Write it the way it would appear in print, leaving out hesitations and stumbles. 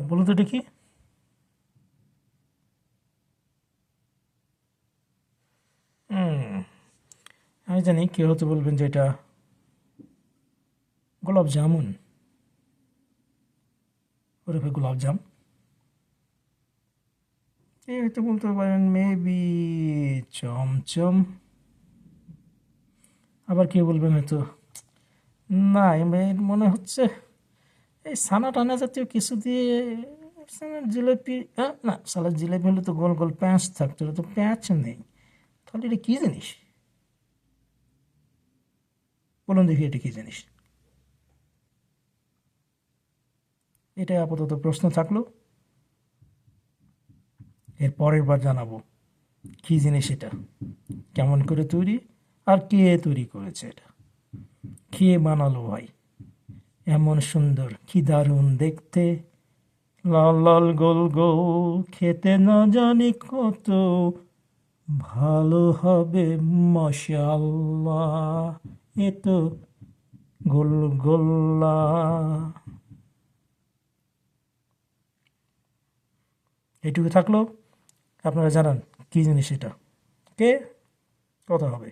বলুন তো দেখি। হুম, আমি জানি কেউ হয়তো বলবেন যে এটা গোলাপ জামুন, ওরফে গোলাপ জাম। কেউ হয়তো বলতে পারেন মেবি চমচম। আবার কেউ বলবেন হয়তো না, এর মনে হচ্ছে এই ছানা টানা জাতীয় কিছু দিয়ে জিলিপি। না, সালা জিলিপি হলে তো গোল গোল প্যাঁচ থাকতো, এটা তো প্যাঁচ নেই। তাহলে এটা কী জিনিস? বলুন দেখি এটা কী জিনিস। এটাই আপাতত প্রশ্ন থাকলো, এর পরের বার জানাবো কী জিনিস এটা, কেমন করে তৈরি, আর কে তৈরি করেছে এটা, কে বানালো ভাই। এমন সুন্দর, কি দারুণ দেখতে, লাল লাল গোল গোল, খেতে না জানি কত ভালো হবে, মাশাআল্লাহ। এ তো গোলগোল্লা। এইটুকু থাকলো, আপনারা জানান কি জিনিস এটা, কে, কথা হবে।